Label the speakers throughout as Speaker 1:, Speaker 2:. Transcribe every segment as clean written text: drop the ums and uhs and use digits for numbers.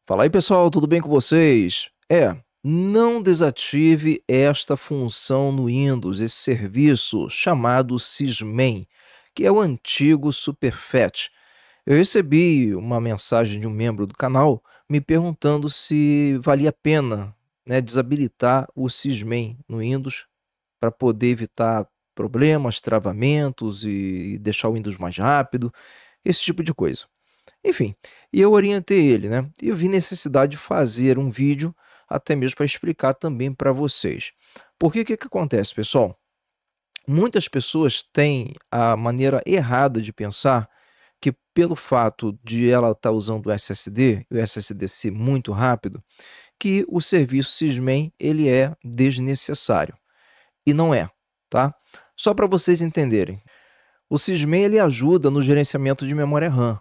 Speaker 1: Fala aí pessoal, tudo bem com vocês? Não desative esta função no Windows, esse serviço chamado Sysman, que é o antigo Superfet. Eu recebi uma mensagem de um membro do canal me perguntando se valia a pena, né, desabilitar o Sysman no Windows para poder evitar problemas, travamentos e deixar o Windows mais rápido, esse tipo de coisa. Enfim, e eu orientei ele, né? E eu vi necessidade de fazer um vídeo, até mesmo para explicar também para vocês. Porque o que acontece, pessoal? Muitas pessoas têm a maneira errada de pensar que pelo fato de ela estar usando o SSD, e o SSD ser muito rápido, que o serviço Sysman ele é desnecessário. E não é, tá? Só para vocês entenderem. O Sysman ele ajuda no gerenciamento de memória RAM.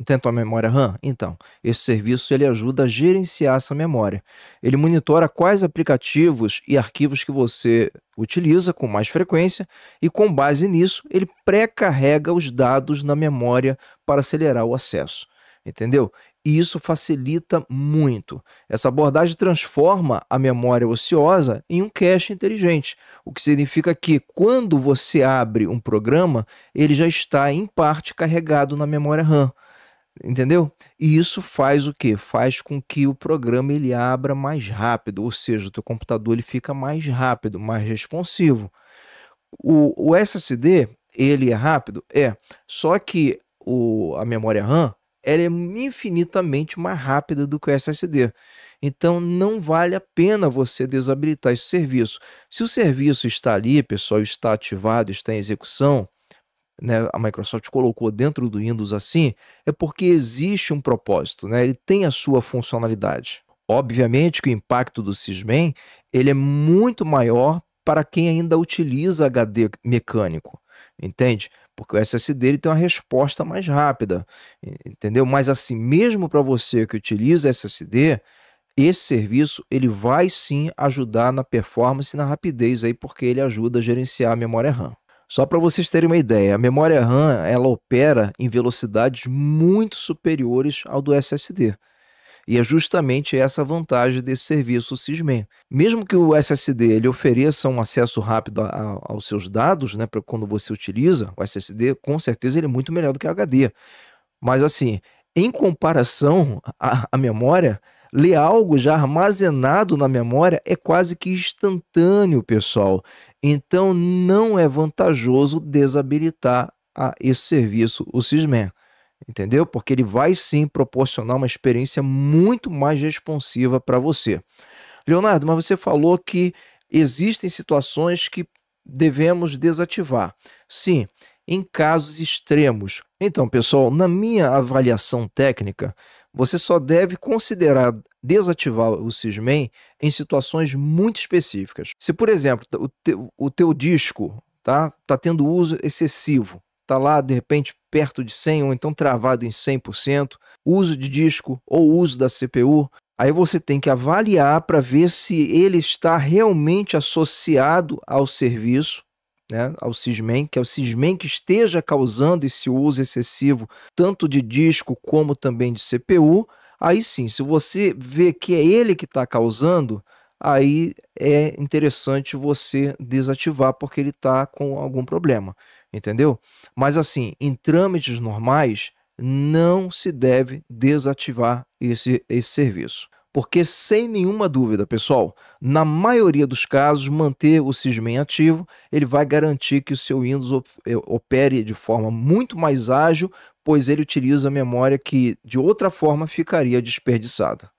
Speaker 1: Tem tua memória RAM? Então, esse serviço ele ajuda a gerenciar essa memória. Ele monitora quais aplicativos e arquivos que você utiliza com mais frequência e, com base nisso, ele pré-carrega os dados na memória para acelerar o acesso. Entendeu? E isso facilita muito. Essa abordagem transforma a memória ociosa em um cache inteligente, o que significa que, quando você abre um programa, ele já está, em parte, carregado na memória RAM. Entendeu? E isso faz o quê? Faz com que o programa ele abra mais rápido, ou seja, o teu computador ele fica mais rápido, mais responsivo. O SSD, ele é rápido? É. Só que a memória RAM, ela é infinitamente mais rápida do que o SSD. Então, não vale a pena você desabilitar esse serviço. Se o serviço está ali, pessoal, está ativado, está em execução, né, a Microsoft colocou dentro do Windows assim, é porque existe um propósito, né? Ele tem a sua funcionalidade. Obviamente que o impacto do Sysman ele é muito maior para quem ainda utiliza HD mecânico, entende? Porque o SSD ele tem uma resposta mais rápida, entendeu? Mas assim, mesmo para você que utiliza SSD, esse serviço ele vai sim ajudar na performance e na rapidez aí, porque ele ajuda a gerenciar a memória RAM. Só para vocês terem uma ideia, a memória RAM ela opera em velocidades muito superiores ao do SSD. E é justamente essa a vantagem desse serviço Sysman. Mesmo que o SSD ele ofereça um acesso rápido aos seus dados, né, para quando você utiliza o SSD, com certeza ele é muito melhor do que o HD. Mas assim, em comparação à memória, ler algo já armazenado na memória é quase que instantâneo, pessoal. Então não é vantajoso desabilitar esse serviço, o Sysman, entendeu? Porque ele vai sim proporcionar uma experiência muito mais responsiva para você. Leonardo, mas você falou que existem situações que devemos desativar. Sim, em casos extremos. Então, pessoal, na minha avaliação técnica, você só deve considerar desativar o Sysman em situações muito específicas. Se, por exemplo, o teu disco tá tendo uso excessivo, tá lá de repente perto de 100 ou então travado em 100%, uso de disco ou uso da CPU, aí você tem que avaliar para ver se ele está realmente associado ao serviço, né, ao Sysman, que é o Sysman que esteja causando esse uso excessivo tanto de disco como também de CPU. Aí sim, se você vê que é ele que está causando, aí é interessante você desativar porque ele está com algum problema, entendeu? Mas assim, em trâmites normais, não se deve desativar esse serviço. Porque, sem nenhuma dúvida, pessoal, na maioria dos casos, manter o Sysman ativo, ele vai garantir que o seu Windows opere de forma muito mais ágil, pois ele utiliza a memória que, de outra forma, ficaria desperdiçada.